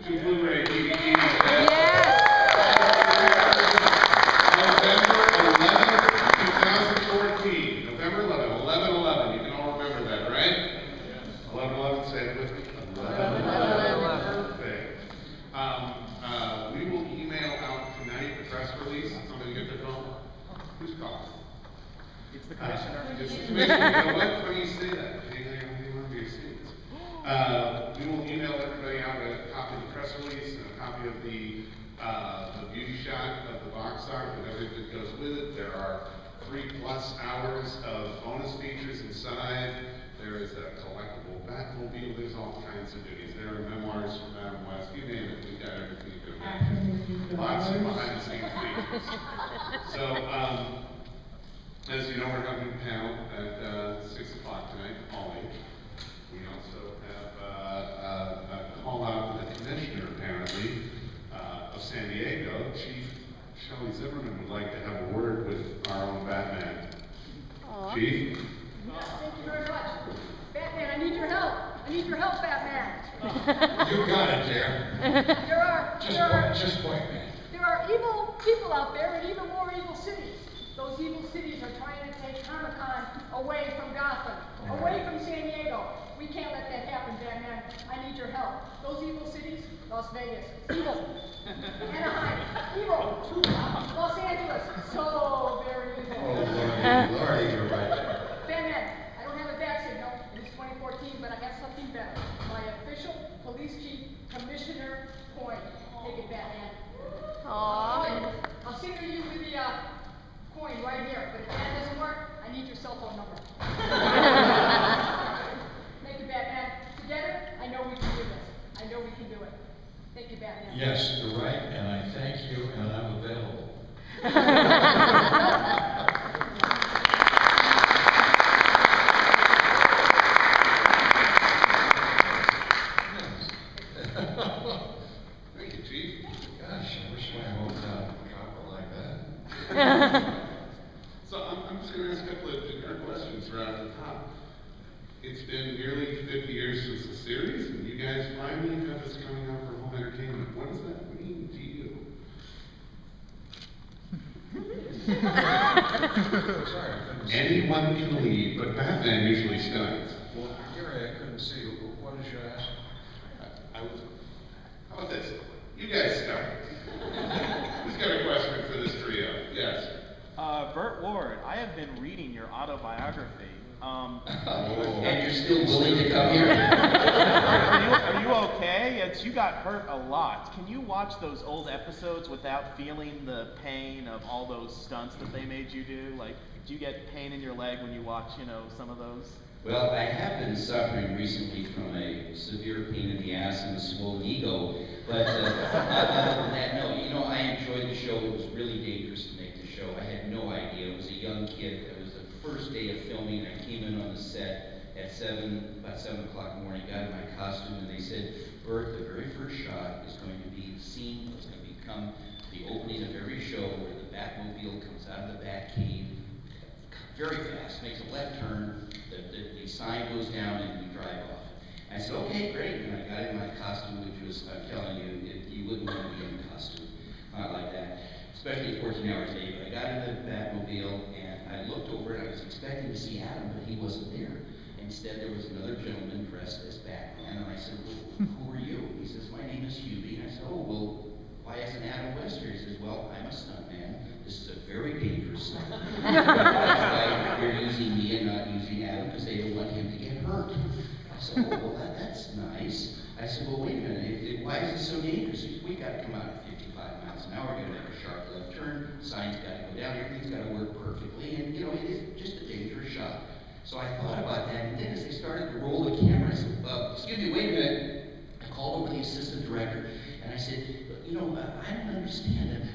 2 Blu Ray DVDs. Yes. November 11th, 2014. November 11th, 11/11. You can all remember that, right? 11/11, say it with me. 11/11. Perfect. We will email out tonight the press release. Somebody get their phone. Who's calling? It's the commissioner. It's the commissioner. You know what? Funny you say that. We will email everybody out a copy of the press release and a copy of the beauty shot of the box art and everything that goes with it. There are 3+ hours of bonus features inside. There is a collectible Batmobile. There's all kinds of goodies. There are memoirs from Adam West. You name it. We've got everything you could imagine. Lots of behind-the-scenes features. So, as you know, we're having a panel at 6 o'clock tonight, all age. We also have a call out to the commissioner, apparently, of San Diego. Chief Shelley Zimmerman would like to have a word with our own Batman. Aww. Chief? Yes, thank you very much. Batman, I need your help. I need your help, Batman. You got it, dear. Just point, man. There are evil people out there and even more evil cities. Those evil cities are trying to take Comic-Con away from Gotham, away from San Diego. We can't let that happen, Batman. I need your help. Those evil cities, Las Vegas, evil. Anaheim, evil. Los Angeles, so very evil. Oh, Lordy, you're right. Batman, I don't have a bat signal. It is 2014, but I have something better. My official police chief, Commissioner Coin. Take it, Batman. Aww. I'll signal you with the coin right here, but if that doesn't work, I need your cell phone number. Thank you, Batman. Together, I know we can do this. I know we can do it. Thank you, Batman. Yes, you're right, and I thank you, and I'm available. Thank you, Chief. Gosh, I wish my hometown copper like that. So I'm just going to ask a couple of generic questions right off the top. It's been nearly 50 years since the series, and you guys finally have this coming out for home entertainment. What does that mean to you? Sorry, I couldn't see. Anyone can lead, but Batman usually stunts. Well, Gary, I couldn't see. What did you ask? How about this? You guys start. Who's got a question for this trio? Yes. Burt Ward, I have been reading your autobiography. And you're still willing to come here? Are you okay? You got hurt a lot. Can you watch those old episodes without feeling the pain of all those stunts that they made you do? Like, do you get pain in your leg when you watch, some of those? Well, I have been suffering recently from a severe pain in the ass and a swollen ego, but other than that, no. I enjoyed the show. It was really dangerous to make the show. I had no idea. I was a young kid. It was the first day of filming. I came in on the set at about 7 o'clock in the morning, got in my costume, and they said, Burt, the very first shot is going to be the scene that's going to become the opening of every show where the Batmobile comes out of the Batcave very fast, makes a left turn, the sign goes down, and we drive off. I said, okay, great. And I got in my costume, which was, I'm telling you, you wouldn't want to be in a costume like that, especially 14 hours a day. But I got in the Batmobile, and I looked over, and I was expecting to see Adam, but he wasn't there. Instead, there was another gentleman dressed as Batman, and I said, well, who are you? He says, my name is Hubie. And I said, oh, well, why isn't Adam West here? He says, well, I'm a stuntman. This is a very dangerous stunt. That's why they're using me and not using Adam, because they don't want him to get hurt. I said, oh, well, that's nice. I said, well, wait a minute. Why is it so dangerous? He said, we got to come out at 55 miles an hour. We're going to make a sharp left turn. Sign's got to go down. Everything's got to work perfectly. And, it is just a dangerous shot. So I thought about that, and then as they started to roll the camera, I said, excuse me, wait a minute. I called over the assistant director, and I said, I don't understand.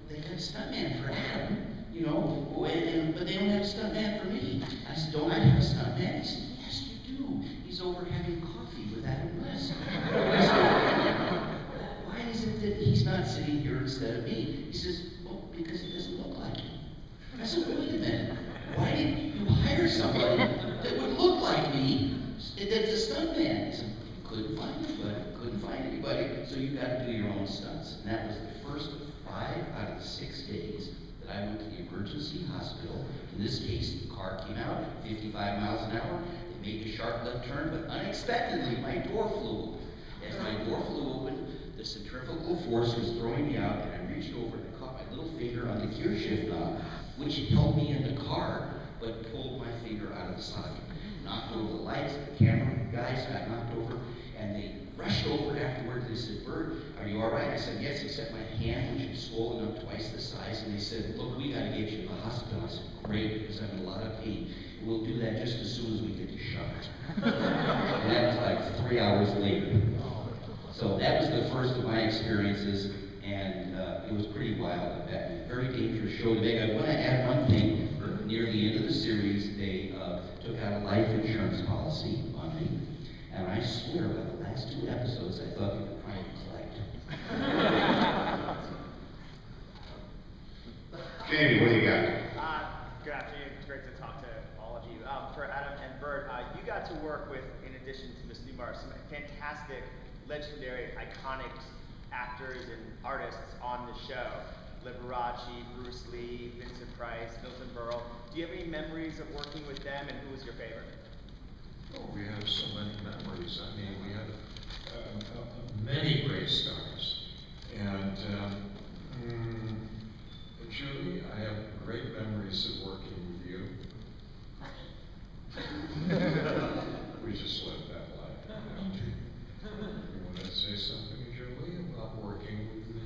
They got a stuntman for Adam, but they don't have a stuntman for me. I said, don't I have a stuntman? He said, yes, you do. He's over having coffee with Adam West. I said, why is it that he's not sitting here instead of me? He says, well, because he doesn't look like me. I said, wait a minute. Why didn't you hire somebody that would look like me that's a stuntman? He said, couldn't find anybody. everybody, so you got to do your own stunts. And that was the first 5 out of the 6 days that I went to the emergency hospital. In this case, the car came out at 55 miles an hour. It made a sharp left turn, but unexpectedly, my door flew open. As my door flew open, the centrifugal force was throwing me out, and I reached over and caught my little finger on the gear shift knob, which held me in the car, but pulled my finger out of the socket. Knocked over the lights, the camera guys got knocked over, and they rushed over afterwards. They said, "Burt, are you all right?" I said, "Yes," except my hand, which was swollen up twice the size. And they said, "Look, we got to get you to the hospital." I said, "Great, because I'm in a lot of pain. We'll do that just as soon as we get you shot." And that was like 3 hours later. So that was the first of my experiences, and it was pretty wild. Very dangerous show to make. I want to add one thing. Near the end of the series, they took out a life insurance policy on me, and I swear by the last 2 episodes, I thought they were trying to collect. Jamie, what do you got? Good afternoon. It's great to talk to all of you. For Adam and Burt, you got to work with, in addition to Miss Newmar, some fantastic, legendary, iconic actors and artists on the show. Liberace, Bruce Lee, Vincent Price, Milton Berle. Do you have any memories of working with them, and who was your favorite? Oh, we have so many memories. I mean, we have many great stars. And Julie, I have great memories of working with you. We just let that lie. You want to say something, Julie, about working with me?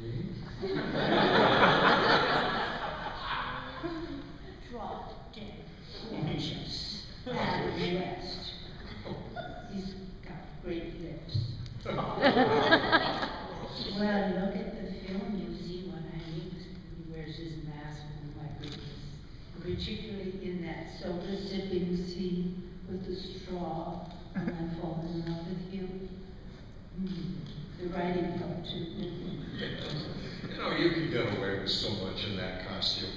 Drop dead gorgeous and dressed. He's got great lips. Well, look at the film, you'll see what I mean. He wears his mask, oh my goodness. Particularly in that soda sipping scene with the straw, and I fall in love with you. The writing helped too. You know, you can get away with so much in that costume.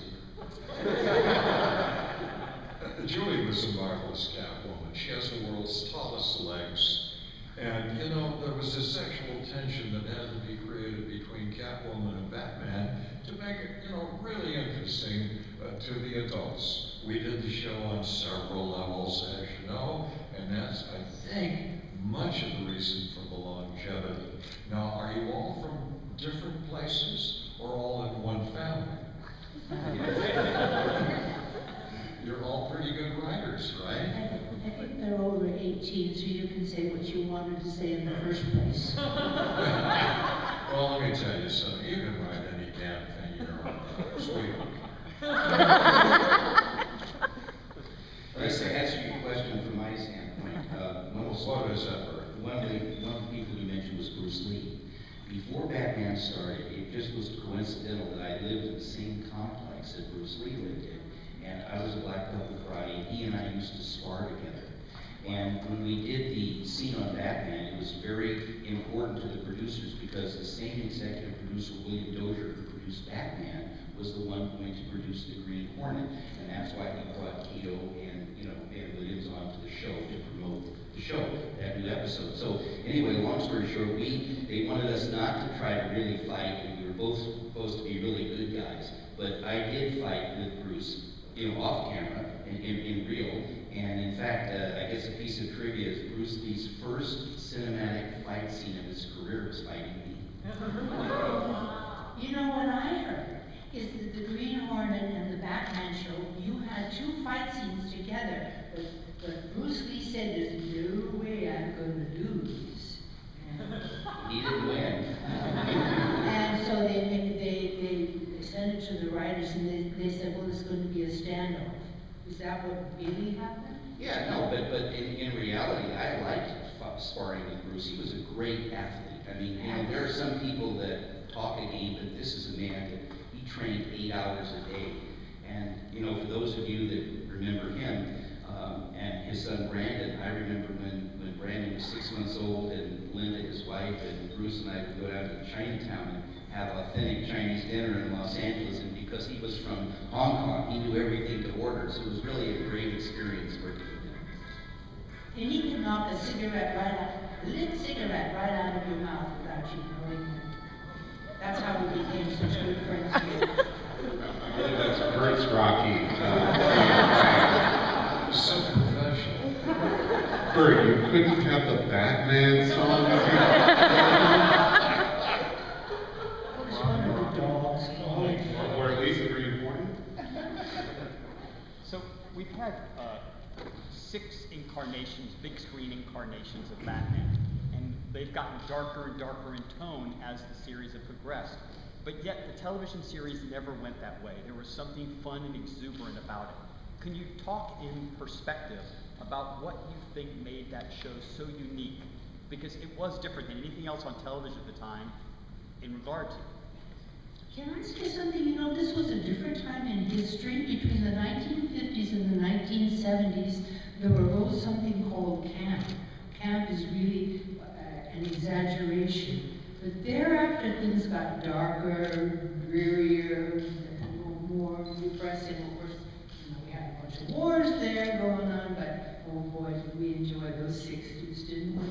Julie was a marvelous Catwoman. She has the world's tallest legs. And, you know, there was a sexual tension that had to be created between Catwoman and Batman to make it, you know, really interesting to the adults. We did the show on several levels, as you know, and that's, I think, much of the reason for the longevity. Now, are you all from different places or all in one family? You're all pretty good writers, right? I think they're over 18, so you can say what you wanted to say in the first place. Well, let me tell you something. You can write any damn thing you want. Sweet. To answer your question from my standpoint, What is that, Burt? one of the people you mentioned was Bruce Lee. Before Batman started, it just was coincidental that I lived in the same complex that Bruce Lee lived in. And I was a black belt in karate, and he and I used to spar together. And when we did the scene on Batman, it was very important to the producers because the same executive producer, William Dozier, who produced Batman, was the one going to produce the Green Hornet. And that's why he brought Keto and, Van Williams onto the show to promote the show, that new episode. So anyway, long story short, they wanted us not to try to really fight, and we were both supposed to be really good guys. But I did fight with Bruce, off camera, in real. And in fact, I guess a piece of trivia is Bruce Lee's first cinematic fight scene of his career was fighting me. You know what I heard is that the Green Hornet and the Batman show, you had 2 fight scenes together, but Bruce Lee said there's no way I'm going to lose. He didn't win. And so they sent it to the writers, and they said, well, it's going to be a standoff. Is that what really happened? Yeah, no, but in reality, I liked sparring with Bruce. He was a great athlete. I mean, there are some people that talk a game, but this is a man that he trained 8 hours a day. And, for those of you that remember him, and his son Brandon, I remember when Brandon was 6 months old and Linda, his wife, and Bruce and I would go down to Chinatown and have authentic Chinese dinner in Los Angeles, and because he was from Hong Kong, he knew everything to order, so it was really a great experience working with him. And he could knock a cigarette a lit cigarette right out of your mouth without you knowing it. That's how we became such good friends here. I believe that's Burt's Rocky. So professional. Burt, you couldn't have the Batman song up It's one of the dogs. here? Or at least a Green Hornet? So we've had 6 incarnations, big screen incarnations of Batman, and they've gotten darker and darker in tone as the series have progressed. But yet the television series never went that way. There was something fun and exuberant about it. Can you talk in perspective about what you think made that show so unique? Because it was different than anything else on television at the time in regard to. Can I say something? You know, this was a different time in history. Between the 1950s and the 1970s, there arose something called camp. Camp is really an exaggeration. But thereafter, things got darker, drearier, more depressing. Of course, you know, we had a bunch of wars there going on, but oh boy, did we enjoy those 60s, didn't we?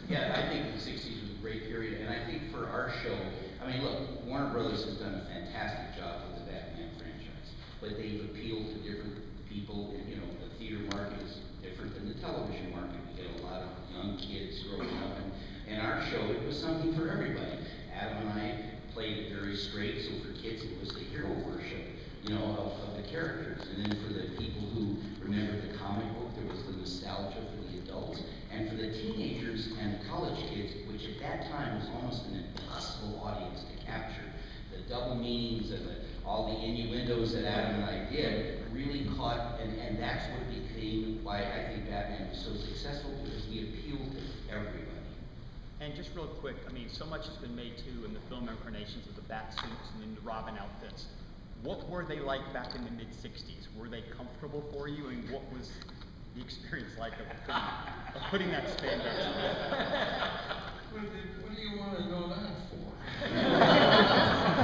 Yeah, I think the 60s was a great period, and I think for our show, I mean, look, Warner Brothers has done a fantastic job with the Batman franchise, but they've appealed to different people, and, you know, the theater market is different than the television market. We get a lot of young kids growing up, and our show, it was something for everybody. Adam and I played it very straight, so for kids, it was the hero worship, you know, of the characters, and then for the people who remember the comic book, there was the nostalgia for the adults. And for the teenagers and the college kids, which at that time was almost an impossible audience to capture, the double meanings and all the innuendos that Adam and I did really caught, and that's what became why I think Batman was so successful, because we appealed to everybody. And just real quick, I mean, so much has been made too in the film incarnations of the bat suits and in the Robin outfits. What were they like back in the mid-60s? Were they comfortable for you, and what was the experience like of putting that spandex on? What do you want to know that for?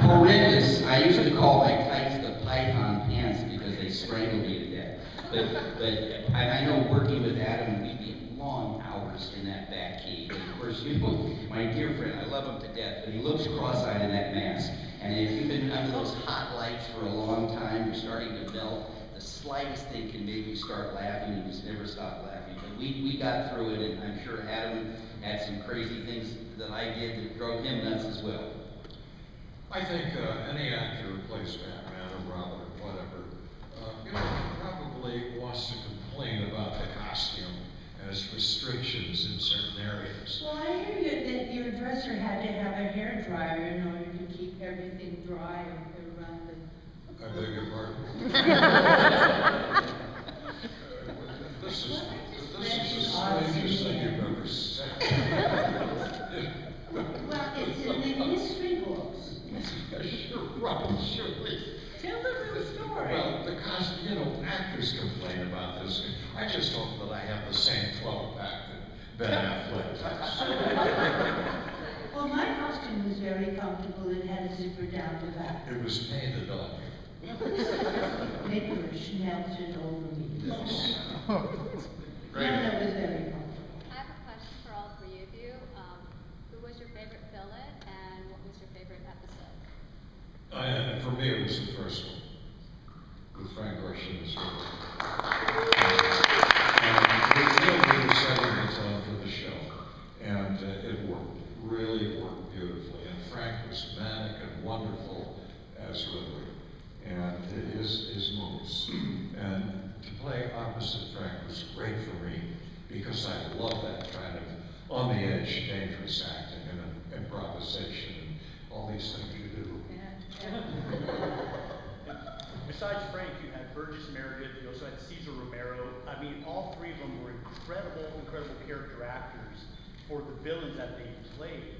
Horrendous. I used to call my tights the python pants because they strangled me to death. But I know working with Adam, we'd be in long hours in that back cave. And of course, you know, my dear friend, I love him to death, but he looks cross-eyed in that mask. And if you've been under those hot lights for a long time, you're starting to melt. The slightest thing can make you start laughing, and just never stop laughing. But we got through it, and I'm sure Adam had some crazy things that I did that drove him nuts as well. I think any actor who plays Batman or Robin or whatever, you know, probably wants to complain about the costume and its restrictions in certain areas. Well, I hear you that your dresser had to have a hair dryer in order to keep everything dry around the... I beg your pardon? This is the strangest thing you've ever said. Well, it's in the history books. You're right, surely. Tell the real story. Well, the costume, you know, actors complain about this. I just hope that I have the same 12-pack that Ben Affleck does. Well, my costume was very comfortable. It had a zipper down the back. It was painted on you. Licorice melted over me. Yes. No, that was very comfortable. I have a question for all 3 of you. Who was your favorite villain, and what was your favorite episode? For me, it was the first one, with Frank Gorshin as well. We were setting the tone for the show, and it worked, really worked beautifully. And Frank was manic and wonderful as Ridley, and his moves. And to play opposite Frank was great for me, because I love that kind of on-the-edge, dangerous acting and improvisation and all these things you do. Besides Frank, you had Burgess Meredith, you also had Cesar Romero. I mean, all 3 of them were incredible character actors for the villains that they played.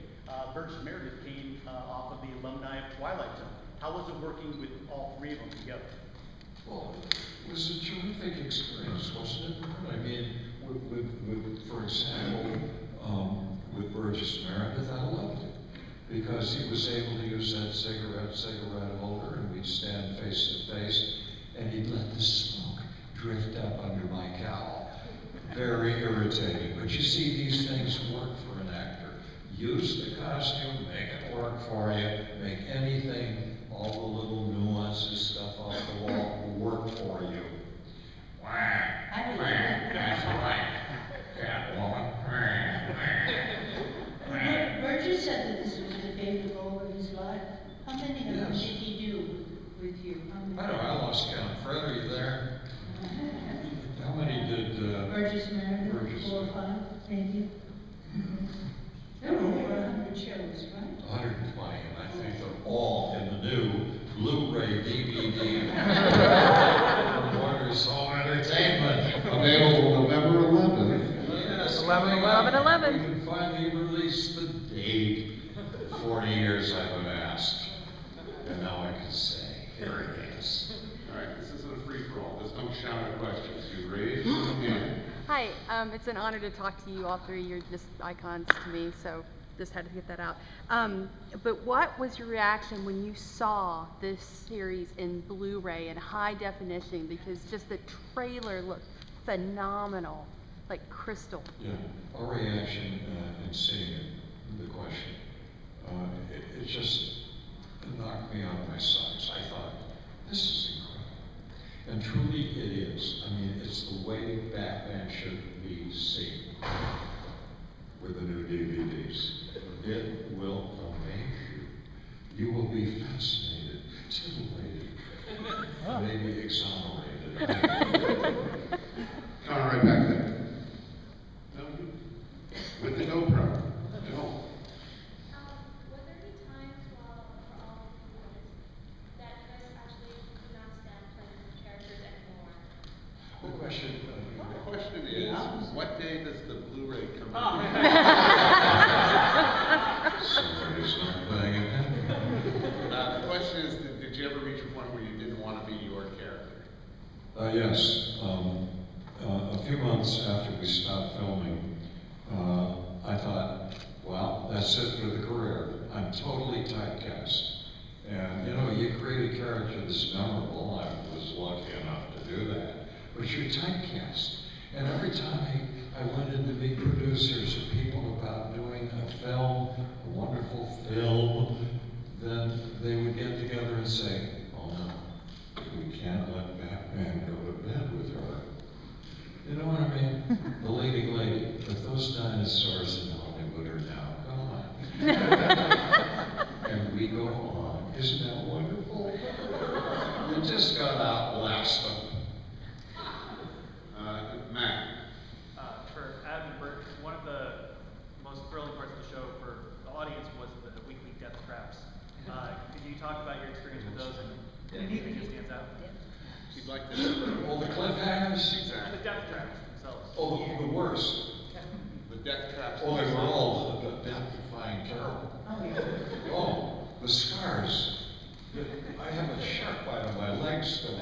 Burgess Meredith came off of the alumni of Twilight Zone. How was it working with all 3 of them together? Well, it was a terrific experience, wasn't it? I mean, with for example, with Burgess Meredith, I loved it, because he was able to use that cigarette holder, and we'd stand face to face, and he'd let the smoke drift up under my cowl. very irritating. But you see, these things work for an actor. Use the costume, make it work for you, make anything, all the little nuances, stuff off the wall, work for you. That's right, Catwoman. Burgess said that this was the favorite role of his life. How many of them did Yes. he do with you? How many? I don't know, I lost count. Fred, are you there? How many did, Burgess Meredith, Burgess. 4 or 5, maybe? There were over 100 shows, right? 120, and I think they're all in the new Blu Ray DVD from Warner's Home Entertainment. Available November 11th. Yes, 11/11. we can finally release the date. 40 years I've been asked, and now I can say, here it is. All right, this isn't a free-for-all. Just don't shout at questions. You raise your hand. Hi, it's an honor to talk to you all three. You're just icons to me, so just had to get that out. But what was your reaction when you saw this series in Blu-ray in high definition? Because just the trailer looked phenomenal, like crystal. Yeah, our reaction in seeing it, the question, it just knocked me out of my socks. I thought, this is incredible. And truly it is. I mean, it's the way Batman should be seen with the new DVDs. It will amaze you. You will be fascinated, titillated, maybe exonerated. All right, back there. No, with the GoPro. No. Were there any times while for all of you guys that you guys actually could not stand playing the characters anymore? The question is, what day does the Blu-ray come out? somebody's not paying attention. The question is, did you ever reach a point where you didn't want to be your character? Yes. A few months after we stopped filming, I thought, well, that's it for the career. I'm totally typecast. And you know, you create a character that's memorable. I was lucky enough to do that. But you're typecast. And every time I went in to meet producers and people about doing a film, a wonderful film, then they would get together and say, oh no, we can't let Batman go to bed with her. You know what I mean? The leading lady. But those dinosaurs in Hollywood are now gone. And we go on. Isn't that wonderful? You just gotta outlast them. Matt. For Adam and Burt, one of the most thrilling parts of the show for the audience was the weekly death traps. Could you talk about your experience with those and anything that stands out? If you'd like to. All the cliffhangers? Exactly. The death traps themselves. Oh, the worst. The death traps. Oh, they were all death-defying terrible. Oh, the scars. I have a sharp bite on my leg still.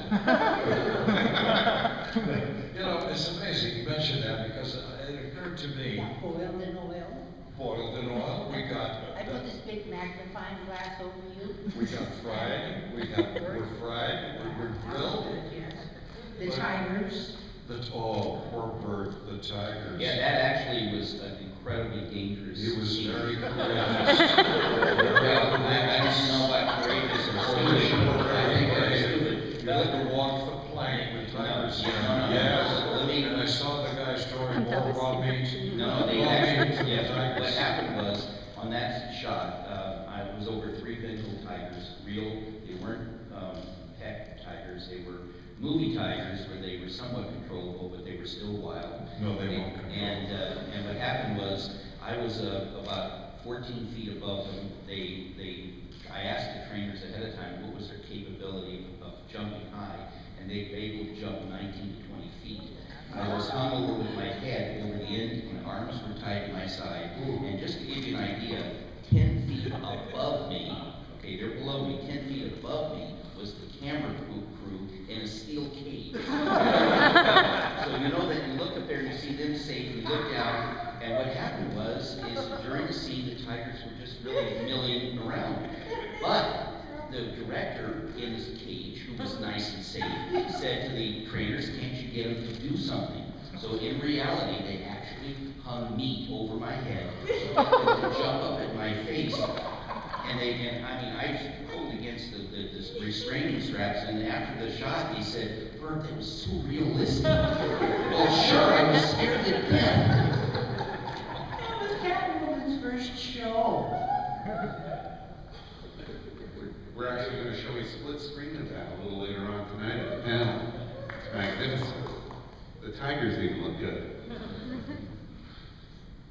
You know, it's amazing you mentioned that because it occurred to me. Boiled in oil. Boiled in oil. We got. I put this big magnifying glass over you. We got fried. We're fried. We're grilled. Yes. The tigers. Oh, poor Burt, the tigers. Yeah, that actually was an incredibly dangerous. He was scene. very courageous. Well, I don't know about courageous or foolish. I think that was stupid. You had to walk the plank with tigers. No. Yes. Let me- And I saw the guys throwing more raw meat. No, they raw actually, meat to the yeah, what tigers. happened was, on that shot, I was over 3 Bengal tigers, real, they weren't, pet tigers, they were movie tigers where they were somewhat controllable, but they were still wild. No, they weren't controllable. And what happened was, I was about 14 feet above them. I asked the trainers ahead of time what was their capability of jumping high, and they were able to jump 19 to 20 feet. I was hung over with my head over the end, my arms were tied to my side, and just to give you an idea, 10 feet above me, okay, they're below me, 10 feet above me was the camera crew in a steel cage. So you know that you look up there and you see them safe, you look down, and what happened was, during the scene, the tigers were just really milling around. But the director in his cage, who was nice and safe, said to the trainers, can't you get them to do something? So in reality, they actually hung meat over my head so they could jump up at my face. And I was pulled against the restraining straps, and after the shot, he said, "Burt, that was so realistic." Well, sure, I was scared to death. That was Catwoman's first show. We're actually going to show a split screen of that a little later on tonight at the panel. It's magnificent. The tigers even look good.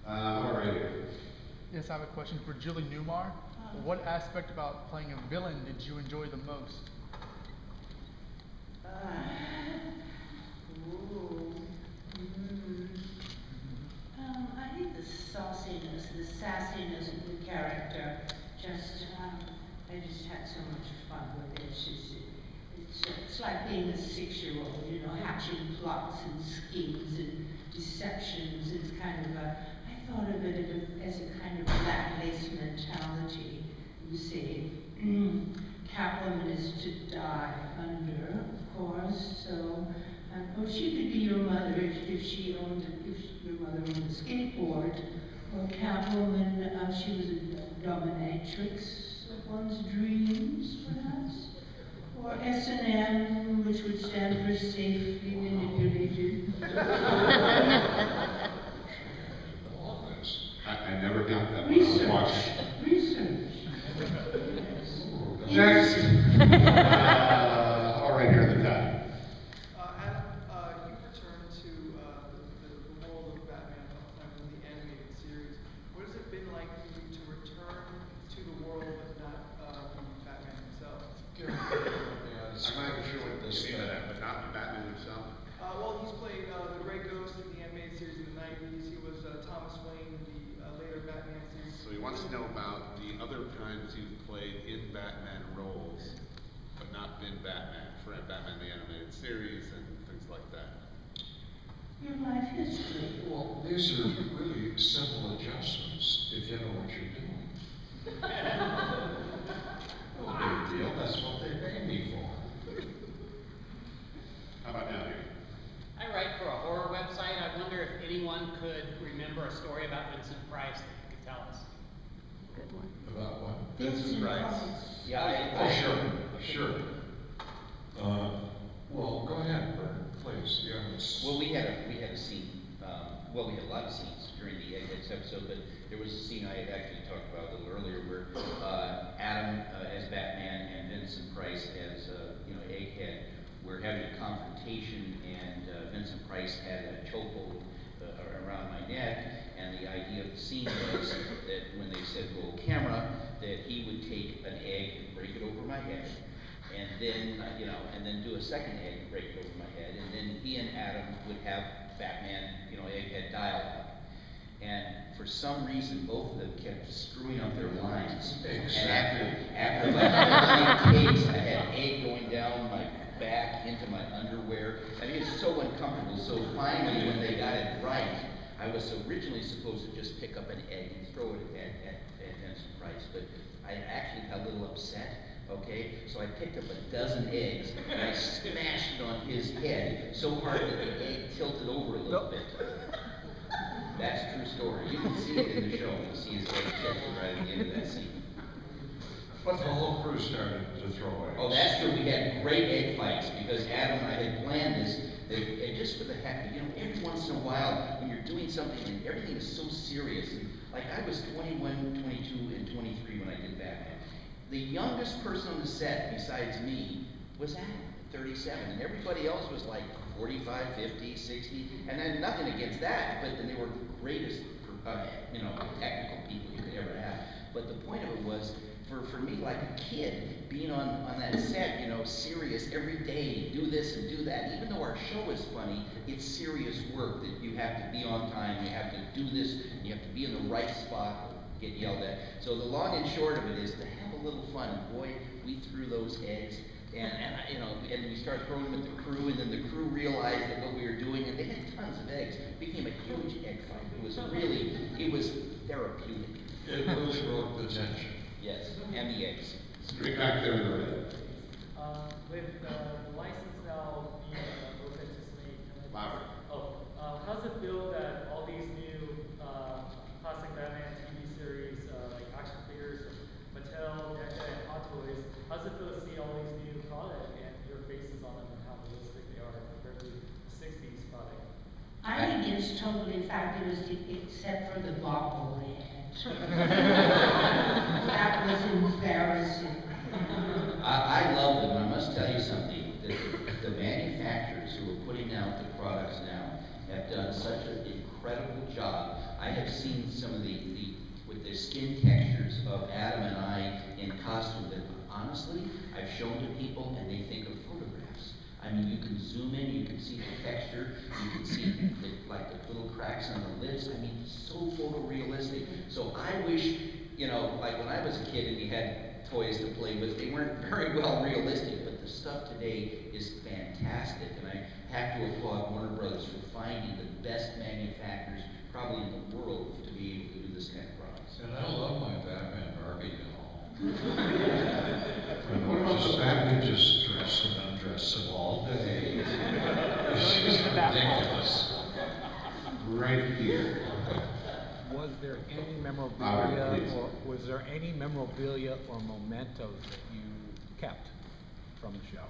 All right. Yes, I have a question for Julie Newmar. What aspect about playing a villain did you enjoy the most? I think the sauciness, the sassiness of the character, I just had so much fun with it. It's like being a 6-year-old, you know, hatching plots and schemes and deceptions. It's kind of I thought of it as a kind of black lace mentality. You see, Catwoman is to die under, of course, so, she could be your mother if your mother owned a skateboard, or Catwoman, she was a dominatrix of one's dreams, perhaps, or S&M, which would stand for safely manipulated. I never got that when I was watching. Research. Next. All right, here at the top. Adam, you returned to the world of Batman from the animated series. What has it been like for you to return to the world but not from Batman himself? I'm not even sure what you mean by that, but not Batman himself. Well, he's played the Grey Ghost in the animated series in the 90s. He was Thomas Wayne in the later Batman series. So he wants to know about the other times you've played in Batman roles, but not been Batman, for Batman the Animated Series and things like that. Your life history. Well, these are really simple adjustments if you know what you're doing. No big deal, that's what they pay me for. How about down here? I write for a horror website. I wonder if anyone could remember a story about Vincent Price that you could tell us. Good one. About what? Vincent Price. Yeah, Sure. Well, go ahead, Burt, please. Yeah, well, we had a scene. Well, we had a lot of scenes during the Eggheads episode, but there was a scene I had actually talked about a little earlier where Adam as Batman and Vincent Price as Egghead were having a confrontation, and Vincent Price had a chokehold around my neck, and the idea of the scene was that when they said roll camera, that he would take an egg and break it over my head, and then do a second egg and break it over my head, and then he and Adam would have Batman, Egghead dialogue. And for some reason, both of them kept screwing up their lines. And after like 9 takes, I had egg going down my back into my underwear. I mean, it's so uncomfortable. So finally, when they got it right, I was originally supposed to just pick up an egg and throw it at Vincent Price, but I actually got a little upset. Okay, so I picked up a dozen eggs and I smashed it on his head so hard that the egg tilted over a little bit. That's a true story. You can see it in the show. You'll see his egg tilted right at the end of that scene. But the whole crew started to throw eggs. Oh, that's true. We had great egg fights because Adam and I had planned this. And just for the heck of it, every once in a while when you're doing something and everything is so serious, and like I was 21, 22, and 23 when I did Batman. The youngest person on the set besides me was Adam, 37, and everybody else was like 45, 50, 60, and then nothing against that, but then they were the greatest, technical people you could ever have. But the point of it was, for me, like a kid, being on that set, serious every day, do this and do that. Even though our show is funny, it's serious work that you have to be on time, you have to do this, you have to be in the right spot, or get yelled at. So the long and short of it is to have a little fun. Boy, we threw those eggs, and we started throwing them at the crew, and then the crew realized that what we were doing, and they had tons of eggs. It became a huge egg fight. It was therapeutic. It really broke the tension. Yes, and the eggs. Straight back there in the red. With the license now being open to Slate, Louder. except for the bobblehead. That was embarrassing. I love them. I must tell you something. The manufacturers who are putting out the products now have done such an incredible job. I have seen some of with the skin textures of Adam and I in costume that honestly I've shown to people and they think of photographs. I mean, you can zoom in, you can see the texture, you can see like the little cracks on the lips. I mean, so photorealistic. So I wish, you know, like when I was a kid and you had toys to play with, they weren't very well realistic, but the stuff today is fantastic. And I have to applaud Warner Brothers for finding the best manufacturers probably in the world to be able to do this kind of products. And I love my Batman Barbie doll. I could just dress and undress him all day. It's just ridiculous. Right here. Was there any memorabilia or mementos that you kept from the show?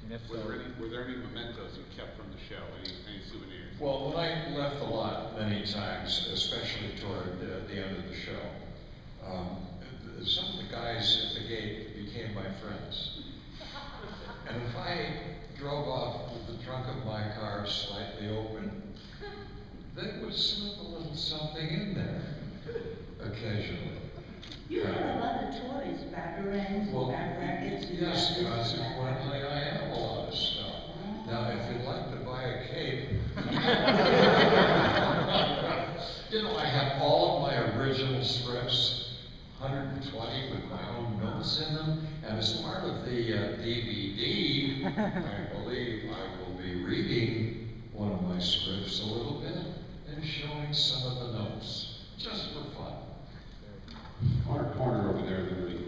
And if so, were there any mementos you kept from the show? Any souvenirs? Well, when I left the lot many times, especially toward the end of the show, some of the guys at the gate became my friends. And if I drove off with the trunk of my car slightly open, they would slip a little something in there occasionally. You had a lot of toys, batarangs, bat rackets. Yes, consequently, I have a lot of stuff. Now, if you'd like to buy a cape, you know, I have all of my original scripts, 120 with my own notes in them, and as part of the DVD, I believe I will be reading one of my scripts a little bit and showing some of the notes, just for fun. Far corner over there, Louis.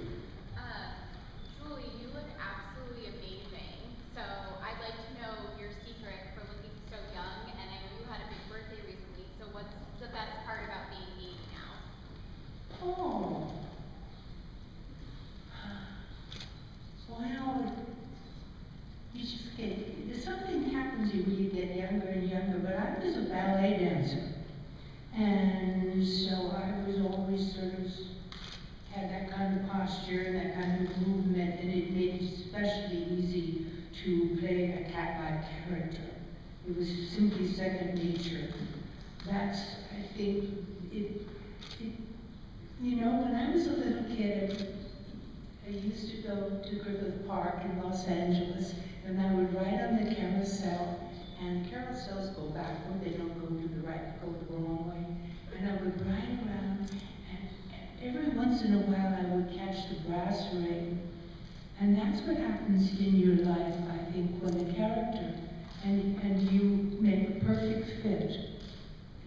Julie, you look absolutely amazing. So I'd like to know your secret for looking so young, and I know you had a big birthday recently, so what's the best part about being 80 now? Oh. Well, you just get, something happens to you when you get younger and younger, but I was a ballet dancer. And so I was always sort of had that kind of posture and that kind of movement, and it made it especially easy to play a cat-like character. It was simply second nature. That's, I think, you know, when I was a little kid, I used to go to Griffith Park in Los Angeles, and I would ride on the carousel, and carousels go backward, they don't go to the right, they go the wrong way. And I would ride around, and every once in a while I would catch the brass ring. And that's what happens in your life, I think, when a character, and you make a perfect fit.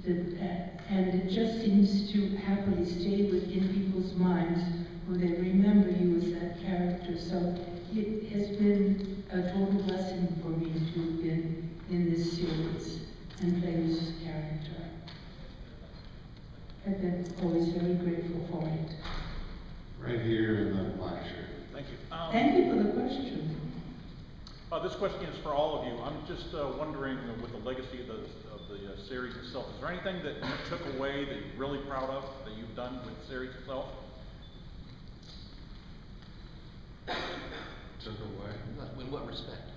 And it just seems to happily stay within people's minds when they remember you as that character. So it has been a total blessing for me to have been in this series and play this character. I've been always very grateful for it. Right here in the black shirt. Thank you. Thank you for the question. This question is for all of you. I'm just wondering, with the legacy of the series itself, is there anything that you took away that you're really proud of that you've done with the series itself? Took away? In what respect?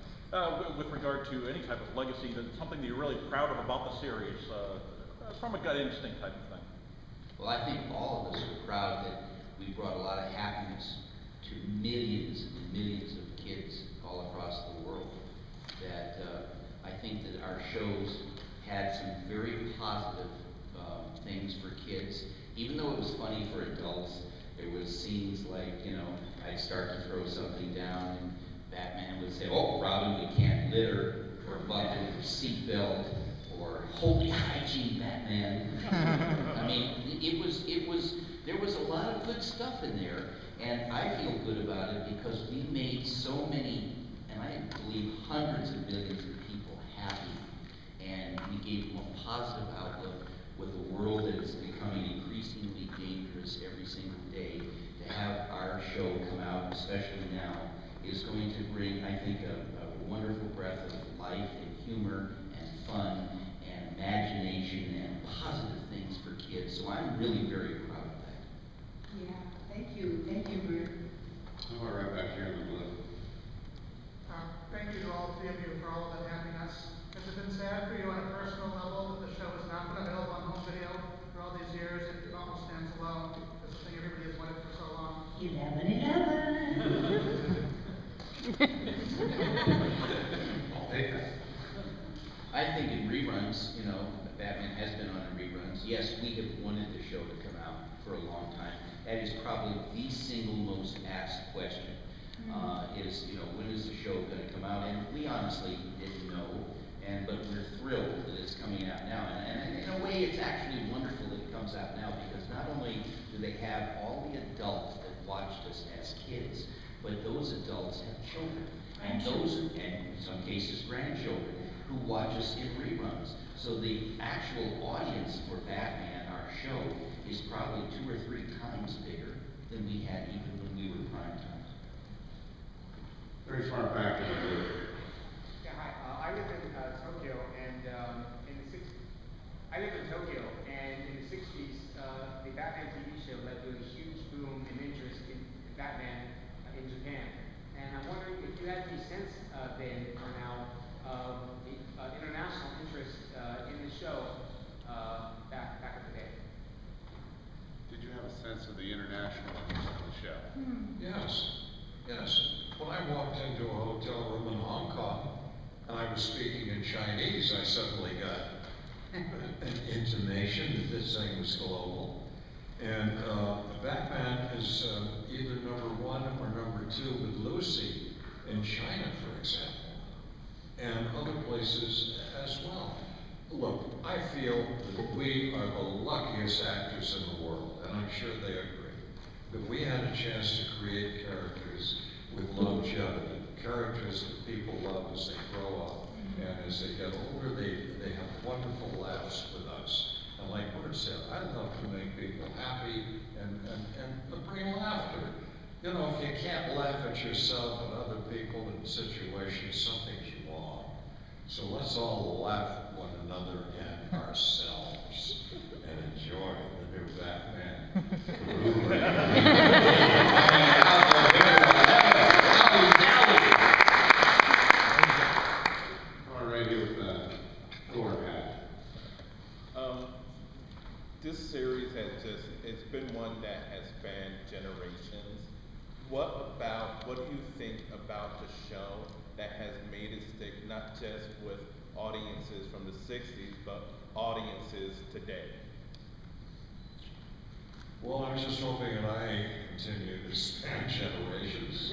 With regard to any type of legacy, something that you're really proud of about the series, from a gut instinct type of thing. Well, I think all of us are proud that we brought a lot of happiness to millions and millions of kids all across the world. That I think that our shows had some very positive things for kids. Even though it was funny for adults, there was scenes like, you know, I'd start to throw something down and Batman would say, "Oh, Robin, we can't litter," or "Buckle your seatbelt," or "Holy hygiene, Batman." I mean, there was a lot of good stuff in there, and I feel good about it because we made so many, and I believe hundreds of millions of people happy, and we gave them a positive outlook with a world that is becoming increasingly dangerous every single day. To have our show come out, especially now, is going to bring, I think, a wonderful breath of life and humor and fun and imagination and positive things for kids. So I'm really very proud of that. Yeah, thank you, Bert. Oh, we're right back here in the blue. Thank you to all three of you for all of that happiness. Has it been sad for you on a personal level that the show has not been available on home video for all these years? It almost stands alone. This is the thing everybody has wanted for so long. 11/11. I'll take that. I think in reruns, you know, Batman has been on in reruns. Yes, we have wanted the show to come out for a long time. That is probably the single most asked question. Is, you know, when is the show going to come out? And we honestly didn't know, but we're thrilled that it's coming out now. And in a way, it's actually wonderful that it comes out now, because not only do they have all the adults that watched us as kids, but those adults have children, and in some cases grandchildren, who watch us in reruns. So the actual audience for Batman, our show, is probably 2 or 3 times bigger than we had even when we were prime time. Very far back in the blue. Yeah, hi. I live in Tokyo, and in the 60s, I live in Tokyo, and in the 60s, the Batman TV show led to a huge boom in interest in Batman in Japan. And I'm wondering if you had any sense then or now of the international interest in the show back in the day. Did you have a sense of the international interest in the show? Yes. When I walked into a hotel room in Hong Kong and I was speaking in Chinese, I suddenly got an intimation that this thing was global. And Batman is either #1 or #2 with Lucy in China, for example, and other places as well. Look, I feel that we are the luckiest actors in the world, and I'm sure they agree, that we had a chance to create characters with longevity, characters that people love as they grow up, and as they get older, they have wonderful laughs with us. And like Burt said, I love to make people happy and bring laughter. You know, if you can't laugh at yourself and other people in situations, something's wrong. So let's all laugh at one another and ourselves and enjoy the new Batman. Blu Ray. All right, here with Thor hat. This series it's been one that has spanned generations. What do you think about the show that has made it stick not just with audiences from the 60s, but audiences today? Well, I'm just hoping that I continue to span generations.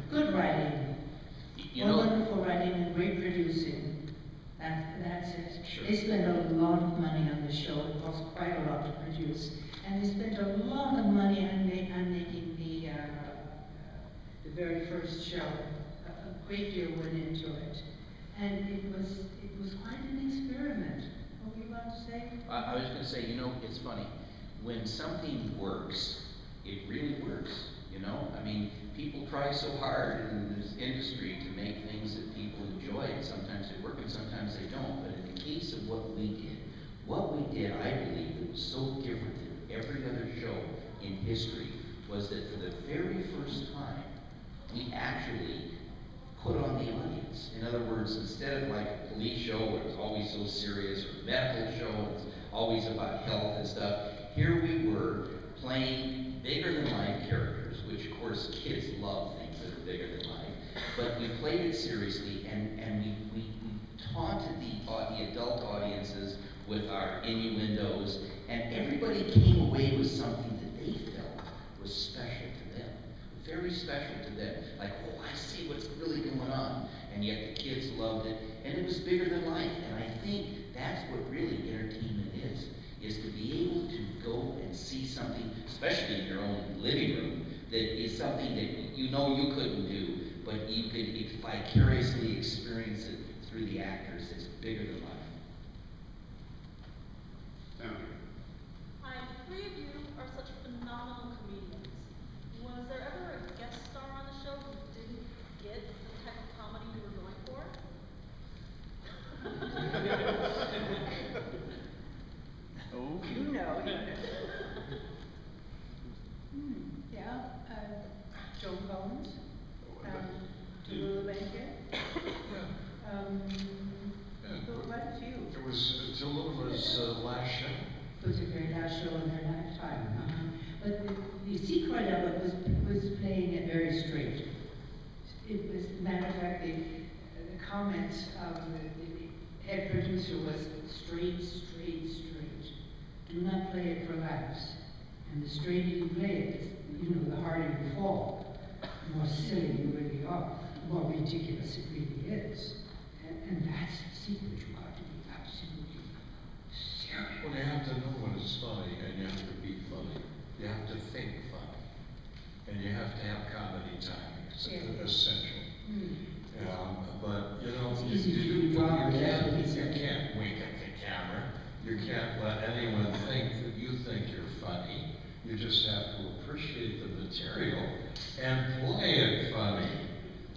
Good writing. Wonderful writing and great producing. That's it. Sure. They spent a lot of money on the show. It cost quite a lot to produce. And they spent a lot of money on making the very first show. A great deal went into it. And it was quite an experiment. What were you about to say? I was going to say, you know, it's funny. When something works, it really works, you know? I mean, people try so hard in this industry to make things that people enjoy, and sometimes they work and sometimes they don't. But in the case of what we did, I believe, that was so different than every other show in history, was that for the very first time, we actually put on the audience. In other words, instead of like a police show where it's always so serious, or a medical show and it's always about health and stuff, here we were playing bigger than life characters, which of course kids love things that are bigger than life, but we played it seriously, and we taunted the adult audiences with our innuendos, and everybody came away with something that they felt was special to them, very special to them. Like, oh, I see what's really going on, and yet the kids loved it, and it was bigger than life. And I think that's what really entertainment is to be able to go and see something, especially in your own living room, that is something that you know you couldn't do, but you could vicariously experience it through the actors. It's bigger than life. Down here. Hi, the three of you are such phenomenal comedians. Was there ever a guest star on the show who didn't get the type of comedy you were going for? Oh. You know. Yeah, Joan Collins, Tallulah Bankhead. Quite a few. It was Tallulah's last show. It was a very last show in her lifetime. But the secret of it was playing it very straight. It was, matter of fact, the comments of the head producer was straight. Do not play it for laughs. And the straighter you play it, the harder you fall. The more silly you really are, the more ridiculous it really is. And that's the secret. You got to be absolutely serious. Well, you have to know when it's funny, and you have to be funny. You have to think funny. And you have to have comedy timing. It's essential. But, you can't wink at the camera. You can't let anyone think that you think you're funny. You just have to appreciate the material and play it funny.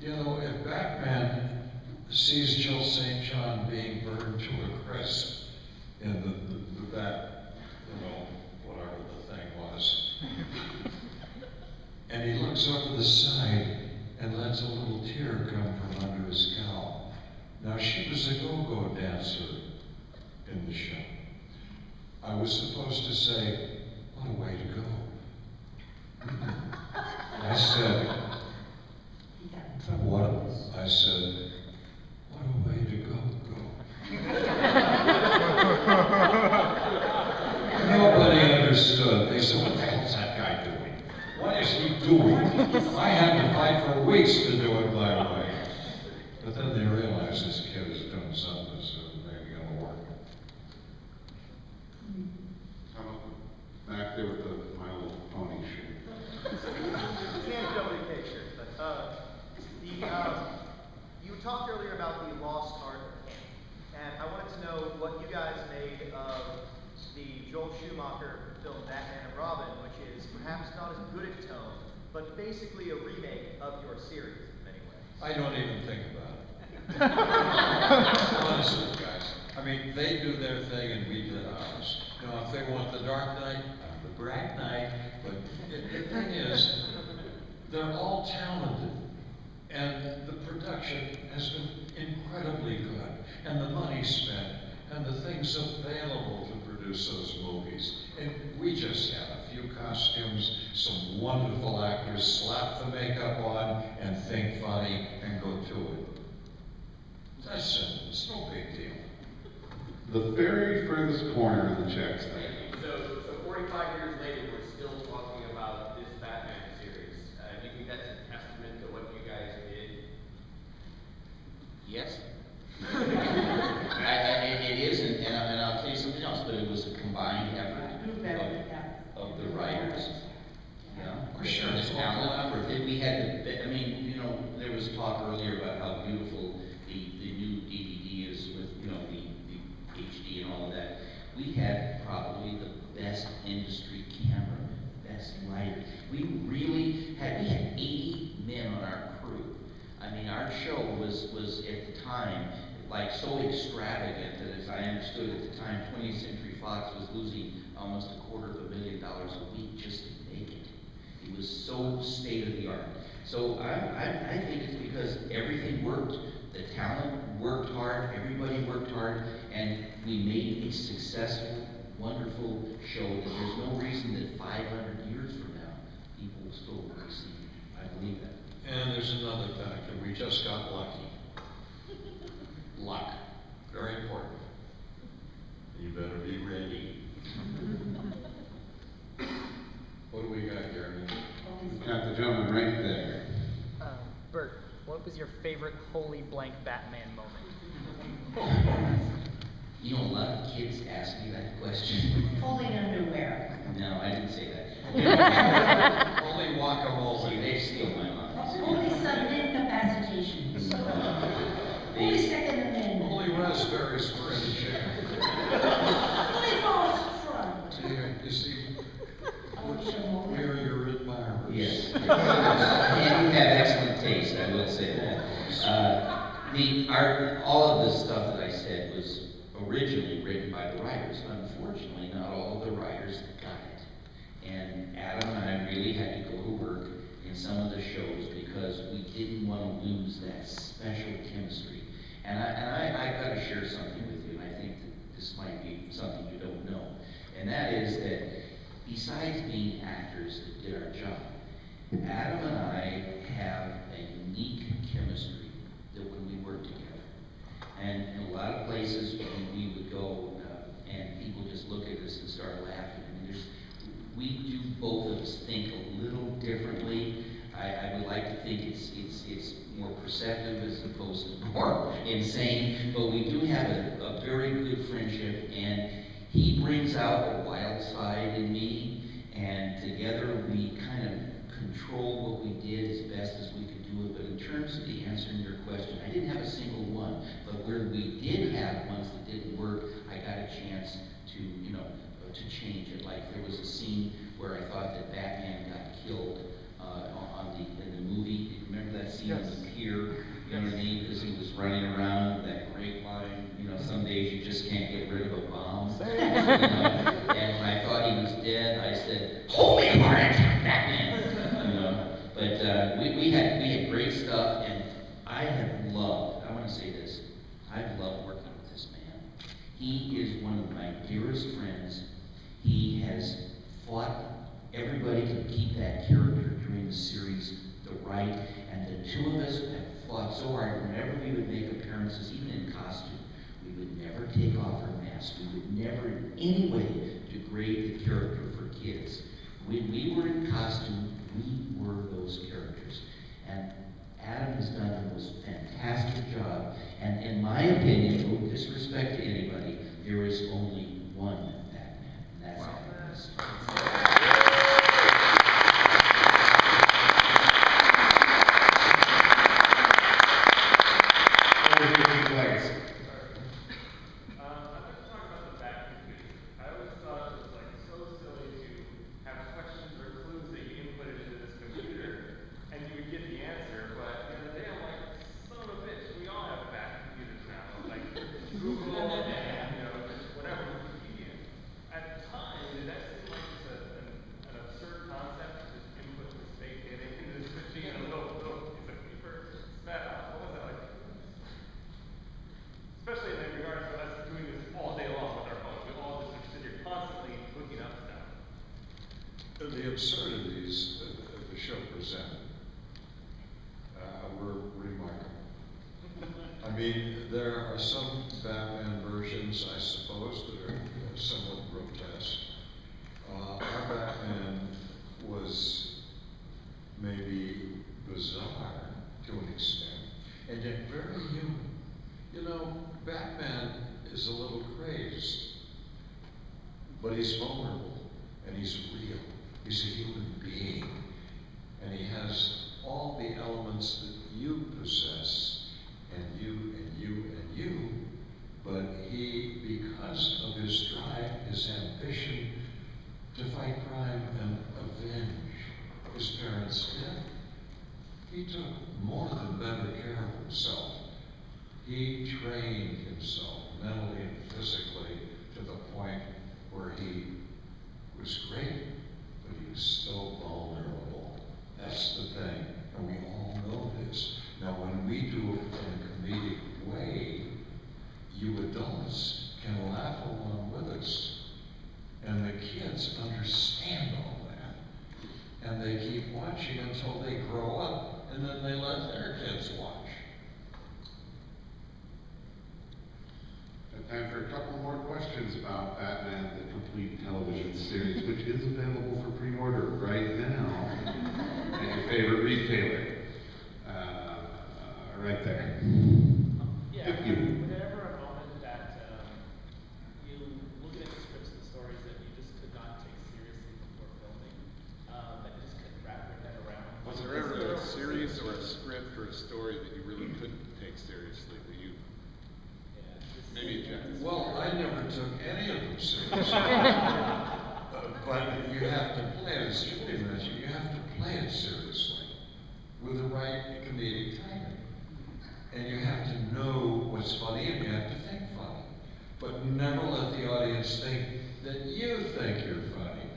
If Batman sees Jill St. John being burned to a crisp in that, whatever the thing was, and he looks over the side and lets a little tear come from under his cowl. Now, she was a go-go dancer in the show. I was supposed to say, what a way to go. I said, what a way to go. Nobody understood. They said, what the hell's that guy doing? What is he doing? I had to fight for weeks to do it my way. But then they realized this kid is doing something that's maybe going to work. How about back there with the My Little Pony shirt? Can't WK shirt, but you talked earlier about the lost art of camp, and I wanted to know what you guys made of the Joel Schumacher film Batman and Robin, which is perhaps not as good a tone, but basically a remake of your series in many ways. I don't even think about it. Honestly, guys. I mean, they do their thing and we did ours. If they want the Dark Knight, I'm the Bright Knight. But the thing is, they're all talented. And the production has been incredibly good. And the money spent, and the things available to produce those movies. And we just had a few costumes, some wonderful actors, slap the makeup on, and think funny, and go to it. That's simple. It's no big deal. The very furthest corner of the checks there. So 45 years later, we're still talking about this Batman series. Do you think that's a testament to what you guys did? Yes. It is, and I'll tell you something else, but it was a combined effort of the writers. For sure. It's collaborative. We had there was talk earlier about how beautiful the new DVD is with, the HD and all of that. We had probably the best industry camera, best lighting. We had 80 men on our crew. I mean, our show was at the time like so extravagant that, as I understood at the time, 20th Century Fox was losing almost $250,000 a week just to make it. It was so state of the art. So I think it's because everything worked. The talent worked hard, everybody worked hard, and we made a successful, wonderful show that there's no reason that 500 years from now, people will still want to see it. I believe that. And there's another factor. We just got lucky. Luck. Very important. You better be ready. What do we got, Jeremy? We've got the gentleman right there. Burt, what was your favorite holy blank Batman moment? A lot of kids ask me that question. Holy underwear. No, I didn't say that. Holy guacamole. See, they steal my lines. Holy sudden incapacitations. Holy Second Amendment. Holy raspberries for any chair. Holy false front. You see, we are your admirers. Yes. And you have excellent taste, I will say that. All of the stuff that I said was originally written by the writers. Unfortunately, not all of the writers got it. And Adam and I really had to go to work in some of the shows because we didn't want to lose that special chemistry. And I got to share something with you, and I think that this might be something you don't know. And that is that besides being actors that did our job, Adam and I have a unique chemistry that when we work together. And in a lot of places when we would go and people just look at us and start laughing. I mean, we do both of us think a little differently. I would like to think it's more perceptive as opposed to more insane, but we do have a very good friendship, and he brings out a wild side in me, and together we kind of control what we did as best as we could do it. But in terms of the answer to your question, I didn't have a single one, but where we did have ones that didn't work, I got a chance to, to change it. Like there was a scene where I thought that Batman got killed in the movie. You remember that scene on the pier? You know what I mean? Because he was running around with that great line, some days you just can't get rid of a bomb. And when I thought he was dead, I said, "Holy heart attack, Batman!" But we had great stuff, and I want to say this, I've loved working with this man. He is one of my dearest friends. He has fought everybody to keep that character during the series the right, and the two of us have fought so hard. Whenever we would make appearances, even in costume, we would never take off our masks. We would never in any way degrade the character for kids. When we were in costume, we were those characters. And Adam has done the most fantastic job. And in my opinion, no disrespect to anybody, there is only one Batman, and that's Adam. The absurdities that the show presented were remarkable. I mean, there are some Batman versions, I suppose, that are somewhat grotesque. Our Batman was maybe bizarre to an extent, and yet very human. Batman is a little crazed, but he's vulnerable, and he's real. He's a human being, and he has all the elements that you possess, and you, and you, and you, but he, because of his drive, his ambition to fight crime and avenge his parents' death, he took more than better care of himself. He trained himself mentally and physically to the point where he was great, but he was still vulnerable. That's the thing, and we all know this. Now, when we do it in a comedic way, you adults can laugh along with us, and the kids understand all that, and they keep watching until they grow up, and then they let their kids watch. Time for a couple more questions about Batman, the complete television series, which is available for pre-order right now at your favorite retailer. Right there. Yeah, Thank you. was there ever a moment that you looking at the scripts and the stories that you just could not take seriously before filming, that you just couldn't wrap your head around? Was there ever a series or a script or a story that you really couldn't take seriously? That you maybe Jack? Well, I never took any of them seriously. But you have to play it, as Julie mentioned, you have to play it seriously with the right comedic timing. And you have to know what's funny, and you have to think funny. but never let the audience think that you think you're funny.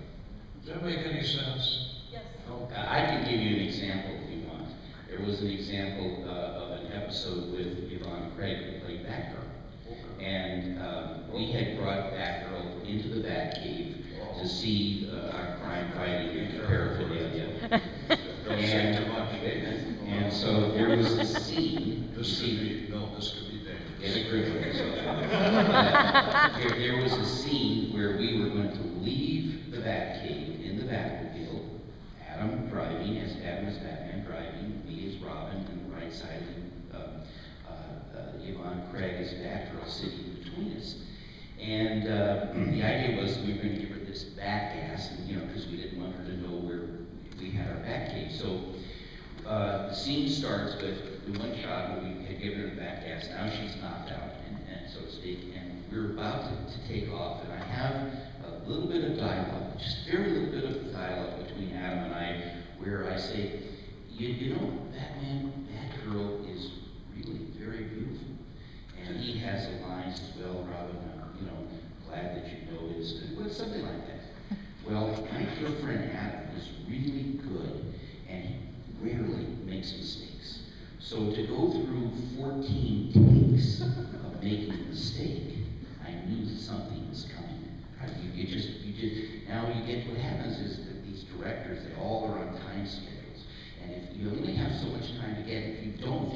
Does that make any sense? Yes. Okay. I can give you an example if you want. There was an example of an episode with Yvonne Craig who played Batgirl. And we had brought Batgirl into the Batcave to see our crime fighting paraphernalia. And so there was a scene. This could be dangerous. Get a grip on yourself. There was a scene where we were going to leave the Batcave in the Batmobile. Adam driving, as Adam as Batman driving, me as Robin, and the right side, and Yvonne Craig as Batgirl sitting between us. And the idea was we were going to give her this bat gas, and because we didn't want her to know where we had our Batcave. So the scene starts with the one shot where we had given her the bat gas. Now she's knocked out, and so to speak, and we're about to take off. And I have a little bit of dialogue, just very little bit of dialogue between Adam and I, where I say, you know, Batgirl is really very beautiful. And he has a line as well, Robin, glad that you noticed, and something like that. Well, my dear friend Adam is really good, and he rarely makes mistakes. So to go through 14 takes of making a mistake, I knew that something was coming. Now you get what happens is that these directors, they all are on time schedules. And if you only have so much time to get, if you don't,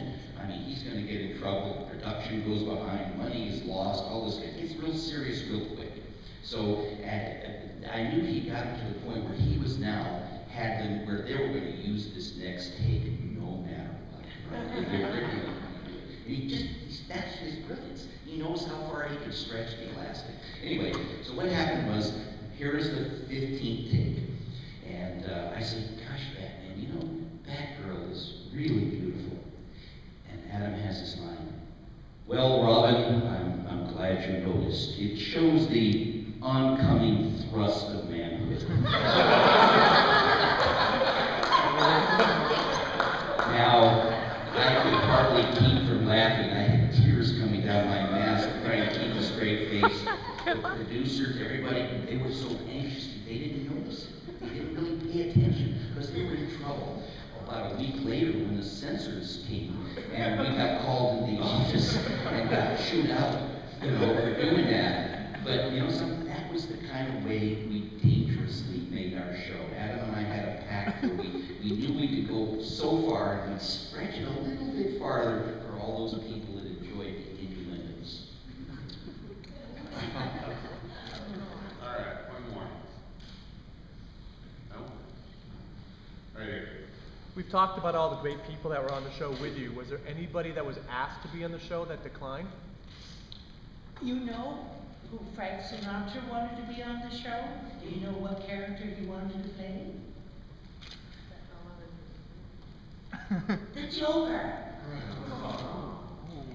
he's going to get in trouble, production goes behind, money is lost, all this. It's real serious real quick. So I knew he got to the point where he was now, where they were going to use this next take no matter what. Right? That's his brilliance. He knows how far he can stretch the elastic. Anyway, so what happened was, here is the 15th take. And I said, gosh, Batman, Batgirl is really beautiful. And Adam has this line, well, Robin, I'm glad you noticed. It shows the oncoming thrust of manhood. Now, I could hardly keep from laughing. I had tears coming down my mask, trying to keep a straight face. The producers, everybody, they were so anxious. They didn't notice it. They didn't really pay attention because they were in trouble. About a week later, when the censors came, and we got called in the office and got chewed out, for doing that. But that was the kind of way we dangerously made our show. Adam and I had a pact where we knew we could go so far and we'd stretch it a little bit farther for all those people that enjoyed the innuendos. All right, one more. No? Right here. We've talked about all the great people that were on the show with you. Was there anybody that was asked to be on the show that declined? You know who Frank Sinatra wanted to be on the show? Do you know what character he wanted to play? The Joker.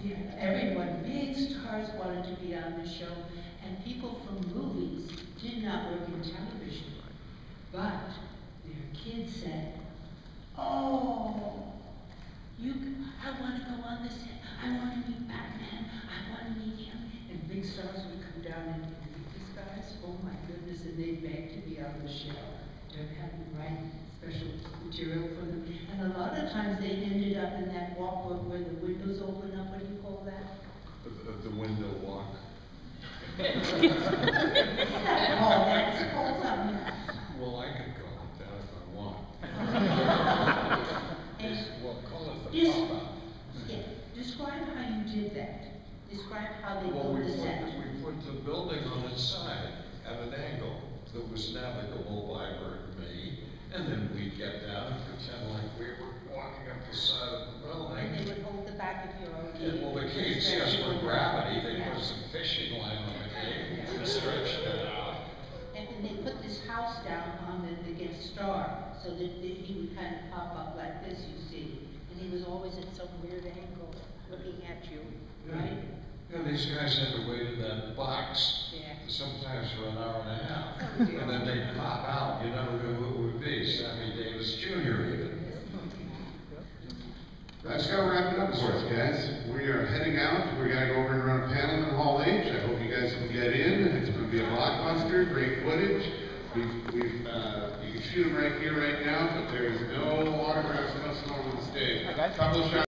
Yeah, everyone, big stars wanted to be on the show, and people from movies did not work in television. But their kids said, oh, I want to go on the set. I want to meet Batman. I want to meet him. And big stars would come down and meet these guys. Oh my goodness, and they begged to be on the show. They'd have to write special material for them. And a lot of times they ended up in that walkway where the windows open up. What do you call that? The window walk. It's not called that. It's called something else. Well, I could call it that if I want. Well, call it the pop-out. Yeah, describe how you did that. Describe how they Well, built the set. we put the building on its side at an angle that was navigable by Burt and me, and then we'd get down and pretend like we were walking up the side of the building. And they would hold the back of your own cave. Well, the cave stands for gravity. They put some fishing line on the cave and stretched it out. And then they put this house down on the guest star so that he would kind of pop up like this, you see. And he was always at some weird angle looking at you, right? Yeah, these guys had to wait in that box, sometimes for an hour and a half. And then they'd pop out. You never knew who it would be. Sammy Davis Jr. even. That's gonna wrap it up for us, guys. We are heading out. We're gonna go over and run a panel in Hall H. I hope you guys here, great footage. You can shoot them right here, right now, but there is no autographs, no storm on the stage. Couple of shots.